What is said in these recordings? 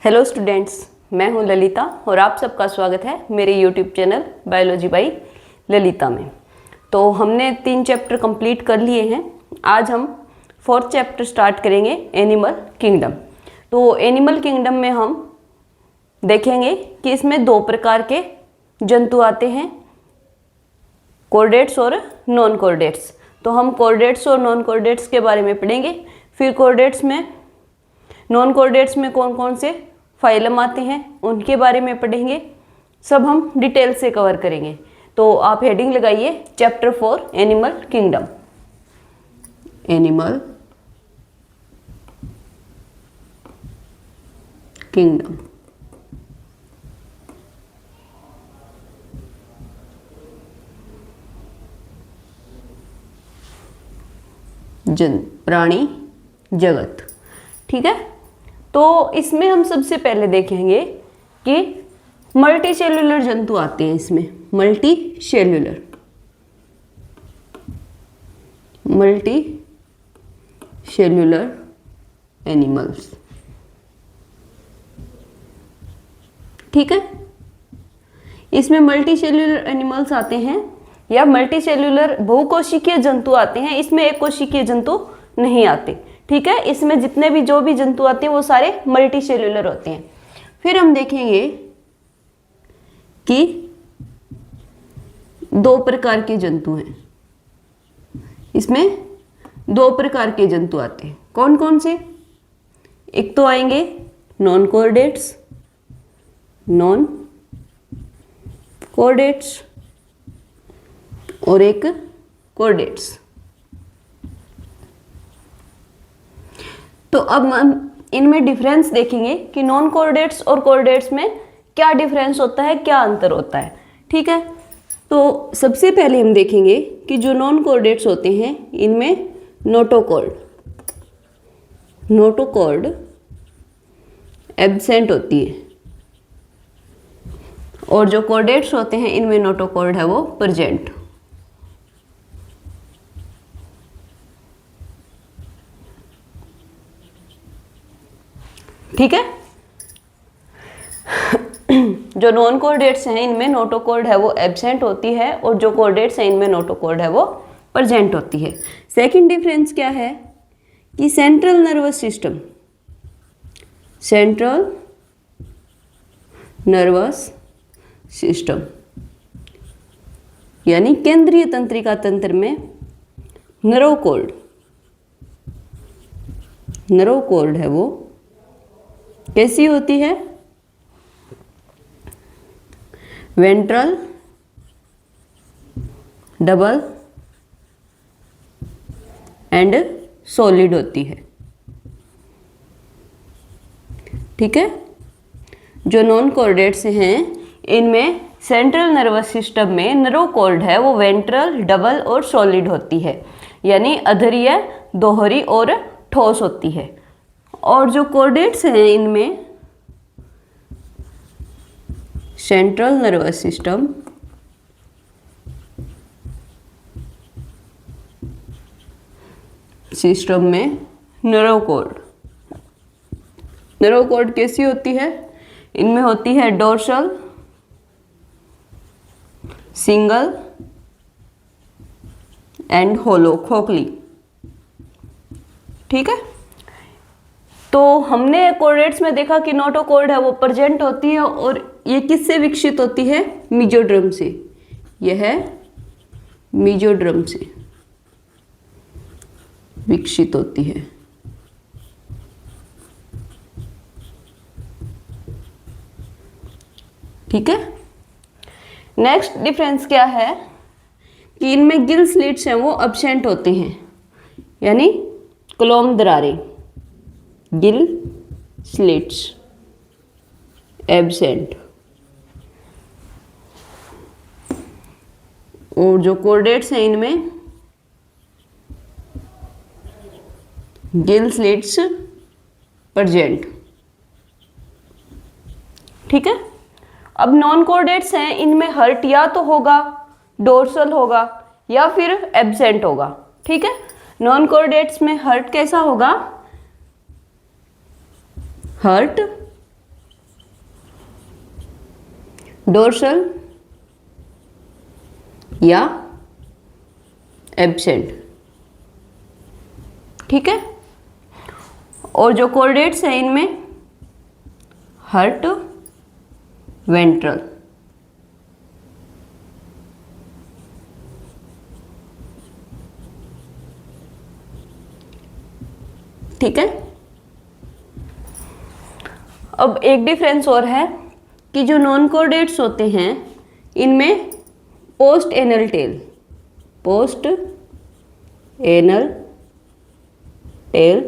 Hello students, मैं हूं ललिता और आप सबका स्वागत है मेरे YouTube channel biology by Lalita में। तो हमने 3 चैप्टर कंप्लीट कर लिए हैं। आज हम 4th चैप्टर स्टार्ट करेंगे, एनिमल किंगडम। तो एनिमल किंगडम में हम देखेंगे कि इसमें 2 प्रकार के जंतु आते हैं, कॉर्डेट्स और नॉन कॉर्डेट्स। तो हम कॉर्डेट्स और नॉन कॉर्डेट्स के बारे में पढ़ेंगे। फिर कॉर्डेट्स में, नॉन कॉर्डेट्स में कौन कौन से फाइलम आते हैं उनके बारे में पढ़ेंगे। सब हम डिटेल से कवर करेंगे। तो आप हेडिंग लगाइए chapter 4 animal kingdom. Animal kingdom. प्राणी जगत। ठीक है, तो इसमें हम सबसे पहले देखेंगे कि मल्टी सेल्यूलर जंतु आते हैं। इसमें मल्टी सेल्यूलर एनिमल्स। ठीक है, इसमें मल्टी सेल्यूलर एनिमल्स आते हैं या मल्टी सेल्यूलर बहुकोशिकीय जंतु आते हैं। इसमें एक कोशिकीय जंतु नहीं आते। ठीक है, इसमें जितने भी जो भी जंतु आते हैं वो सारे मल्टी सेल्यूलर होते हैं। फिर हम देखेंगे कि 2 प्रकार के जंतु हैं। इसमें 2 प्रकार के जंतु आते हैं। कौन कौन से? एक तो आएंगे नॉन कॉर्डेट्स और एक कॉर्डेट्स। तो अब हम इनमें डिफरेंस देखेंगे कि नॉन कॉर्डेट्स और कॉर्डेट्स में क्या डिफरेंस होता है, क्या अंतर होता है। ठीक है, तो सबसे पहले हम देखेंगे कि जो नॉन कॉर्डेट्स होते हैं इनमें नोटोकॉर्ड एब्सेंट होती है और जो कॉर्डेट्स होते हैं इनमें नोटोकॉर्ड है वो प्रेजेंट। ठीक है, जो नॉन कॉर्डेट्स हैं इनमें नोटोकॉर्ड है वो एब्सेंट होती है और जो कॉर्डेट्स हैं इनमें नोटोकॉर्ड है वो प्रेजेंट होती है। सेकंड डिफरेंस क्या है कि सेंट्रल नर्वस सिस्टम यानी केंद्रीय तंत्रिका तंत्र में नर्वकॉर्ड है वो कैसी होती है? वेंट्रल, डबल एंड सॉलिड होती है। ठीक है, जो नॉन कॉर्डेट्स हैं इनमें सेंट्रल नर्वस सिस्टम में नर्वकॉर्ड है वो वेंट्रल, डबल और सॉलिड होती है, यानी अधरीय, दोहरी और ठोस होती है। और जो कॉर्डेट्स हैं इनमें सेंट्रल नर्वस सिस्टम में नर्वकॉर्ड कैसी होती है? इनमें होती है डोर्सल, सिंगल एंड होलो, खोखली। ठीक है, तो हमने कॉर्डेट्स में देखा कि नोटोकॉर्ड है वो प्रेजेंट होती है और ये किससे विकसित होती है? मेसोड्रम से। यह मेसोड्रम से विकसित होती है। ठीक है, नेक्स्ट डिफरेंस क्या है कि इनमें गिल स्लिट्स हैं वो एब्सेंट होते हैं, यानी क्लोम दरारें, गिल स्लिट्स एब्सेंट। और जो कॉर्डेट्स हैं इनमें गिल स्लिट्स प्रेजेंट। ठीक है, अब नॉन कॉर्डेट्स हैं इनमें हर्ट या तो होगा, डोर्सल होगा या फिर एब्सेंट होगा। ठीक है, नॉन कॉर्डेट्स में हर्ट कैसा होगा? हर्ट डोर्सल या एब्सेंट। ठीक है, और जो कोर्डेट्स हैं इनमें हर्ट, वेंट्रल। ठीक है, अब एक डिफरेंस और है कि जो नॉन कोर्डेट्स होते हैं इनमें post anal tail, post anal tail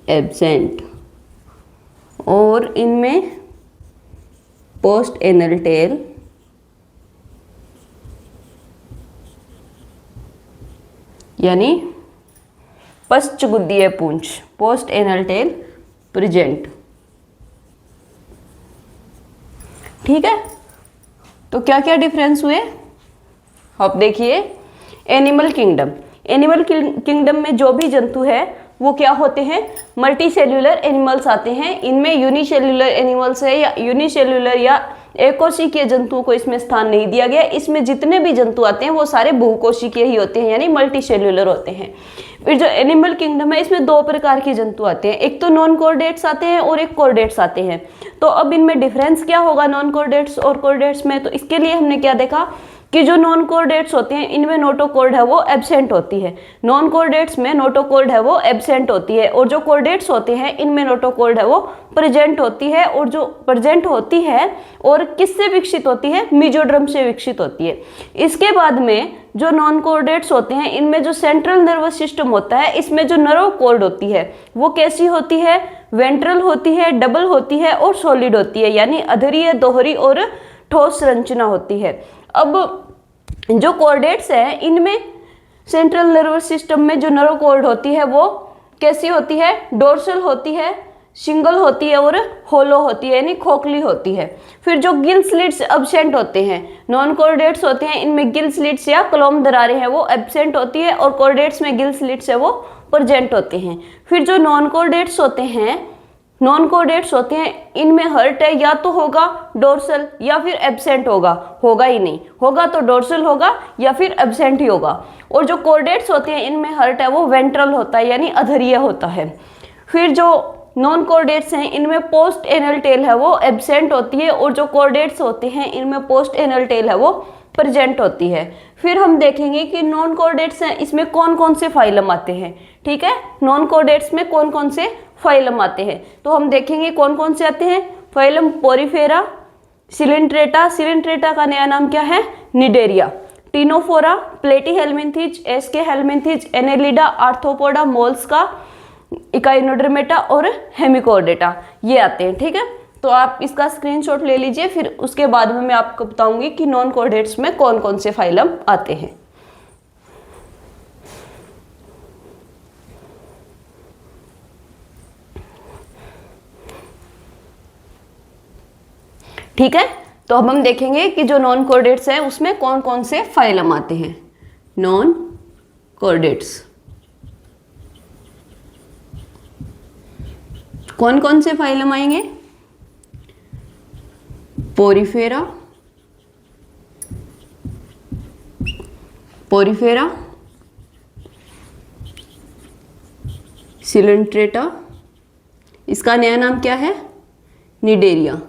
absent, और इनमें पोस्ट एनल टेल यानी पश्चगुदीय पूंछ, पोस्ट एनल टेल प्रेजेंट। ठीक है, तो क्या क्या डिफरेंस हुए आप देखिए। एनिमल किंगडम, एनिमल किंगडम में जो भी जंतु है वो क्या होते हैं, मल्टी सेल्यूलर एनिमल्स आते हैं। इनमें यूनिसेल्यूलर एनिमल्स है या यूनिसेल्यूलर या एकोशिकीय जंतुओं को इसमें स्थान नहीं दिया गया। इसमें जितने भी जंतु आते हैं वो सारे बहुकोशिकीय ही होते हैं, यानी मल्टी सेल्यूलर होते हैं। फिर जो एनिमल किंगडम है इसमें दो प्रकार के जंतु आते हैं, एक तो नॉन कोर्डेट्स आते हैं और एक कोर्डेट्स आते हैं। तो अब इनमें डिफरेंस क्या होगा नॉन कोर्डेट्स और कोर्डेट्स में, तो इसके लिए हमने क्या देखा कि जो नॉन कोर्डेट्स होते हैं इनमें नोटोकॉर्ड है वो एब्सेंट होती है, नॉन कोर्डेट्स में नोटोकॉर्ड है वो एब्सेंट होती है, और जो कोर्डेट्स होते हैं इनमें नोटोकॉर्ड है वो प्रेजेंट होती है। और जो प्रेजेंट होती है और किससे विकसित होती है, मेसोडर्म से विकसित होती है। इसके बाद में जो नॉन कोर्डेट्स होते हैं इनमें जो सेंट्रल नर्वस सिस्टम होता है इसमें जो नर्व कॉर्ड होती है वो कैसी होती है, वेंट्रल होती है, डबल होती है और सॉलिड होती है, यानी अधरीय, दोहरी और ठोस संरचना होती है। अब जो कोर्डेट्स हैं इनमें सेंट्रल नर्वस सिस्टम में जो नर्व कॉर्ड होती है वो कैसी होती है, डोर्सल होती है, सिंगल होती है और होलो होती है, यानी खोखली होती है। फिर जो गिल स्लिट्स एब्सेंट होते हैं, नॉन कोर्डेट्स होते हैं इनमें गिल स्लिट्स या क्लोम दरारें हैं वो एब्सेंट होती है, और कोर्डेट्स में गिल स्लिट्स है वो प्रेजेंट होते हैं। फिर जो नॉन कोर्डेट्स होते हैं इनमें हर्ट है या तो होगा डोर्सल या फिर एब्सेंट होगा, होगा ही नहीं, होगा तो डोर्सल होगा या फिर एब्सेंट ही होगा। और जो कोर्डेट्स होते हैं इनमें हर्ट है वो वेंट्रल होता है, यानी अधरीय होता है। फिर जो नॉन कोर्डेट्स हैं इनमें पोस्ट एनल टेल है वो एब्सेंट होती है, और जो कोर्डेट्स होते हैं इनमें पोस्ट एनल टेल है वो प्रेजेंट होती है। फिर हम देखेंगे कि नॉन कोर्डेट्स हैं इसमें कौन कौन से फाइलम आते हैं। ठीक है, नॉन कोर्डेट्स में कौन कौन से फाइलम आते हैं तो हम देखेंगे कौन कौन से आते हैं। फाइलम पोरीफेरा, सिलिंट्रेटा, सिलिंट्रेटा का नया नाम क्या है, Cnidaria, Ctenophora, Platyhelminthes, Aschelminthes, Annelida, Arthropoda, Mollusca, Echinodermata और हेमिकोडेटा, ये आते हैं। ठीक है, तो आप इसका स्क्रीनशॉट ले लीजिए, फिर उसके बाद में मैं आपको बताऊंगी कि नॉन कोर्डेट्स में कौन कौन से फाइलम आते हैं। ठीक है, तो अब हम देखेंगे कि जो नॉन कोर्डेट्स हैं उसमें कौन कौन से फाइलम आते हैं। नॉन कोर्डेट्स कौन कौन से फाइलम आएंगे, पोरीफेरा, पोरीफेरा, सिलिंट्रेटा, इसका नया नाम क्या है, Cnidaria,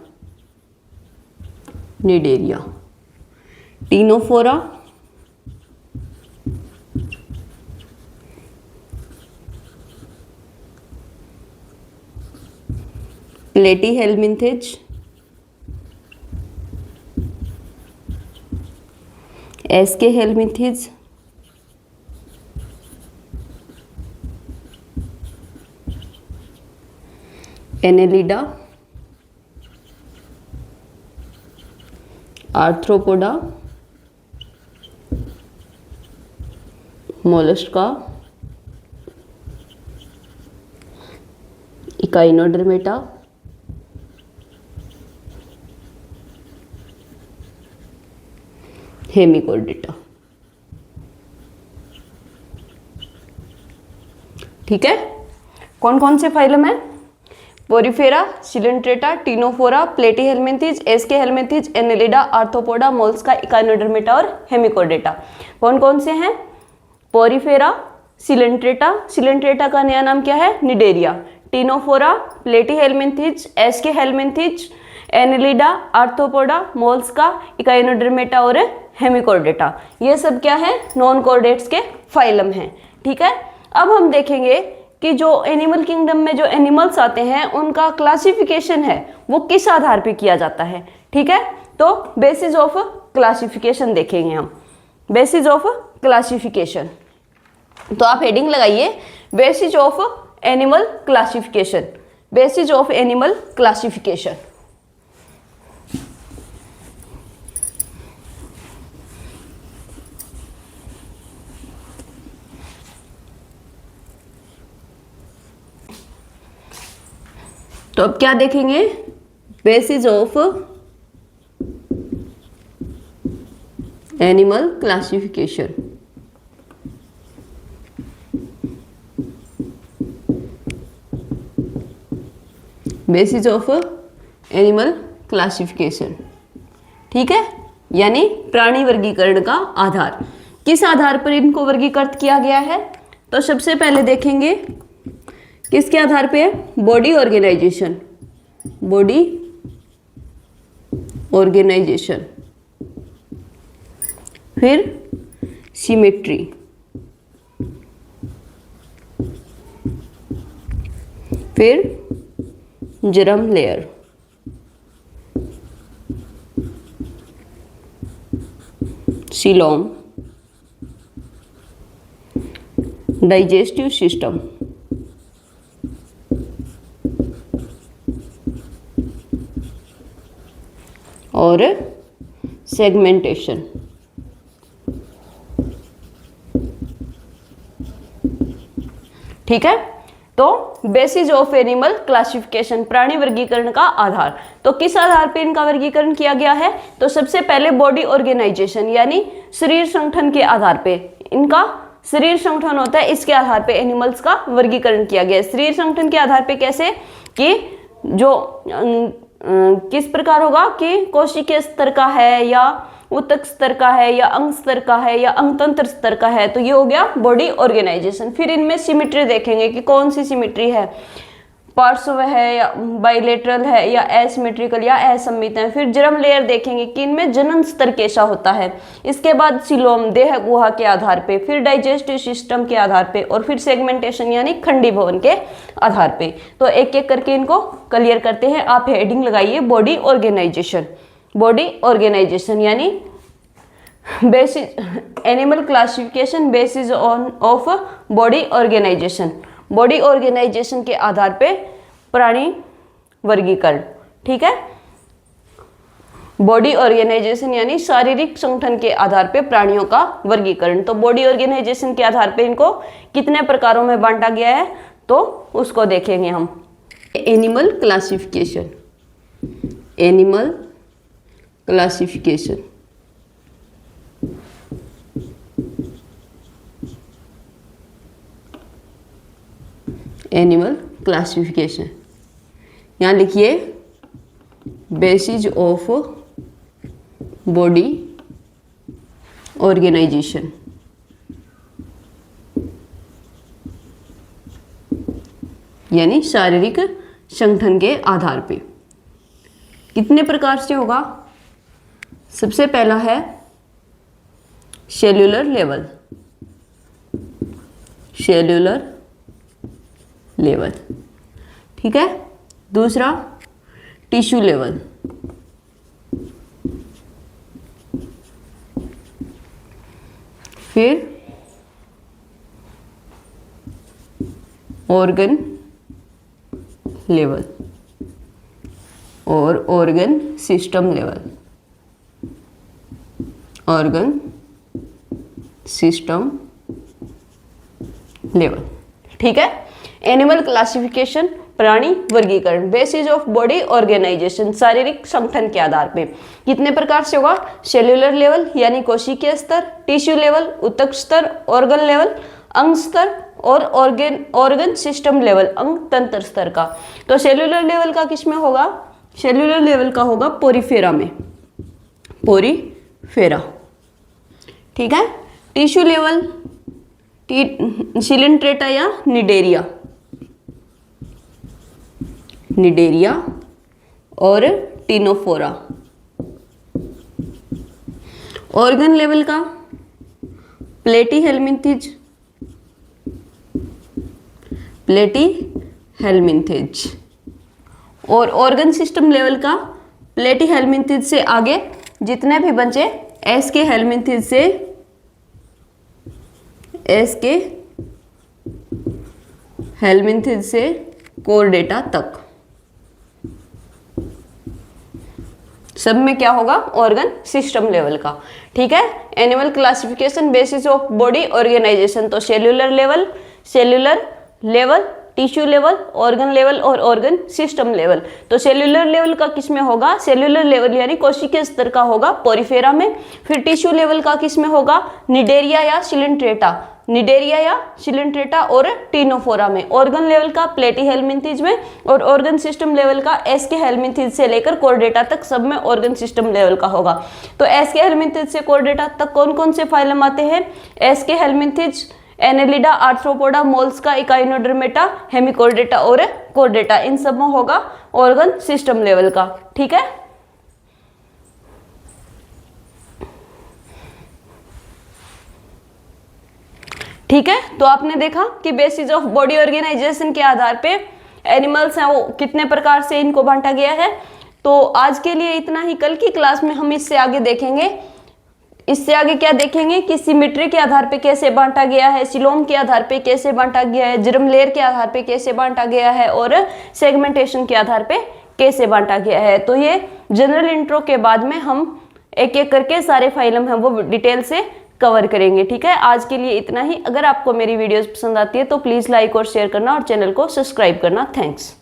Cnidaria, Ctenophora, Platyhelminthes, Aschelminthes, Annelida, Arthropoda, Mollusca, Echinodermata, Hemichordata. ठीक है, कौन कौन से फाइलम है, Porifera, Coelenterata, Ctenophora, Platyhelminthes, Aschelminthes, Annelida, Arthropoda, Mollusca, Echinodermata और हेमिकोडेटा। कौन कौन से हैं? पोरिफेरा, सिलेंट्रेटा, सिलेंट्रेटा का नया नाम क्या है? Cnidaria. Ctenophora, Platyhelminthes, Aschelminthes, Annelida, Arthropoda, Mollusca, Echinodermata और हेमिकोडेटा। ये सब क्या है? नॉन कॉर्डेट्स के फाइलम हैं। ठीक है, अब हम देखेंगे कि जो एनिमल किंगडम में जो एनिमल्स आते हैं उनका क्लासिफिकेशन है वो किस आधार पे किया जाता है। ठीक है, तो बेसिस ऑफ क्लासिफिकेशन देखेंगे हम, बेसिस ऑफ क्लासिफिकेशन। तो आप हेडिंग लगाइए basis of animal classification, basis of animal classification. तो अब क्या देखेंगे? Basis of animal classification. Basis of animal classification, ठीक है, यानी प्राणी वर्गीकरण का आधार। किस आधार पर इनको वर्गीकृत किया गया है? तो सबसे पहले देखेंगे किसके आधार पे है? बॉडी ऑर्गेनाइजेशन, बॉडी ऑर्गेनाइजेशन, फिर सिमेट्री, फिर germ layer, coelom, digestive system, और सेगमेंटेशन। ठीक है, तो बेसिस ऑफ एनिमल क्लासिफिकेशन, प्राणी वर्गीकरण का आधार। तो किस आधार पे इनका वर्गीकरण किया गया है? तो सबसे पहले बॉडी ऑर्गेनाइजेशन यानी शरीर संगठन के आधार पे, इनका शरीर संगठन होता है, इसके आधार पे एनिमल्स का वर्गीकरण किया गया है। शरीर संगठन के आधार पे कैसे? कि जो किस प्रकार होगा कि कोशिकीय स्तर का है या ऊतक स्तर का है या अंग स्तर का है या अंगतंत्र स्तर का है, तो ये हो गया बॉडी ऑर्गेनाइजेशन। फिर इनमें सिमेट्री देखेंगे कि कौन सी सिमेट्री है, पार्श्व है या बाइलेटरल है या एसिमेट्रिकल या असममित है। फिर जर्म लेयर देखेंगे कि इनमें जनन स्तर कैसा होता है। इसके बाद सीलोम, देह गुहा के आधार पे, फिर डाइजेस्टिव सिस्टम के आधार पे, और फिर सेगमेंटेशन यानी खंडीभवन के आधार पे। तो एक एक करके इनको क्लियर करते हैं। आप हेडिंग लगाइए बॉडी ऑर्गेनाइजेशन, बॉडी ऑर्गेनाइजेशन यानी basis animal classification basis on of body organisation, body organisation के आधार पे प्राणी वर्गीकरण। ठीक है, बॉडी ऑर्गेनाइजेशन यानी शारीरिक संगठन के आधार पे प्राणियों का वर्गीकरण। तो बॉडी ऑर्गेनाइजेशन के आधार पे इनको कितने प्रकारों में बांटा गया है तो उसको देखेंगे हम। Animal classification, animal classification, animal classification, यहाँ लिखिए बेसिस ऑफ बॉडी ऑर्गेनाइजेशन। यानी शारीरिक संगठन के आधार पे कितने प्रकार से होगा? सबसे पहला है सेल्यूलर लेवल, सेल्यूलर लेवल, ठीक है। दूसरा टिश्यू लेवल, फिर ऑर्गन लेवल और organ system level, organ system level, ठीक है। एनिमल क्लासिफिकेशन प्राणी वर्गीकरण, बेसिस ऑफ बॉडी ऑर्गेनाइजेशन शारीरिक संगठन के आधार पे कितने प्रकार से होगा? सेल्यूलर लेवल यानी कोशिकीय स्तर, टिश्यू लेवल ऊतक स्तर, ऑर्गन लेवल अंग स्तर और ऑर्गन सिस्टम लेवल, अंग तंत्र स्तर का। तो सेल्यूलर लेवल का किस में होगा? सेल्यूलर लेवल का होगा पोरीफेरा में, पोरीफेरा, ठीक है। टिश्यू लेवल सिलेंट्रेटा या निडेरिया, निडेरिया और टिनोफोरा। ऑर्गन लेवल का प्लेटीहेल्मिन्थेज, प्लेटीहेल्मिन्थेज। और ऑर्गन सिस्टम लेवल का प्लेटीहेल्मिन्थेज से आगे जितने भी बचे एस के हेल्मिन्थेज से, एस के हेल्मिन्थेज से कोरडेटा तक, सब में क्या होगा? ऑर्गन सिस्टम लेवल का, ठीक है। Animal classification basis of body organisation, तो cellular level, cellular level, tissue level, organ level और ऑर्गन सिस्टम लेवल। तो सेल्यूलर लेवल का किस में होगा? सेल्यूलर लेवल यानी कोशिकीय स्तर का होगा पोरीफेरा में। फिर टिश्यू लेवल का किस में होगा? निडेरिया या सिलेंट्रेटा, निडेरिया या सिलेंट्रेटा और टिनोफोरा में। ऑर्गन लेवल का प्लेटीहेल्मिन्थेज में, और ऑर्गन सिस्टम लेवल का एस के हेल्मिन्थेज से लेकर कोरडेटा तक, सब में ऑर्गन सिस्टम लेवल का होगा। तो एस के हेल्मिन्थेज से कोरडेटा तक कौन कौन से फाइलम आते हैं? एस के हेल्मिन्थेज, एनेलिडा, आर्थ्रोपोडा, मोल्स्का, इकाइनोडर्मेटा, हेमिकोर्डेटा और कोर्डेटा, इन सब में होगा ऑर्गन सिस्टम लेवल का, ठीक है। ठीक है, तो आपने देखा कि बेसिस ऑफ बॉडी ऑर्गेनाइजेशन के आधार पे एनिमल्स हैं वो कितने प्रकार से इनको बांटा गया है। तो आज के लिए इतना ही, कल की क्लास में हम इससे आगे देखेंगे। इससे आगे क्या देखेंगे कि सिमेट्री के आधार पे कैसे बांटा गया है, सिलोम के आधार पे कैसे बांटा गया है, जर्म लेयर के आधार पे कैसे बांटा गया है और सेगमेंटेशन के आधार पे कैसे बांटा गया है। तो ये जनरल इंट्रो के बाद में हम एक एक करके सारे फाइलम हैं वो डिटेल से कवर करेंगे, ठीक है। आज के लिए इतना ही। अगर आपको मेरी वीडियोस पसंद आती है तो प्लीज़ लाइक और शेयर करना और चैनल को सब्सक्राइब करना। थैंक्स।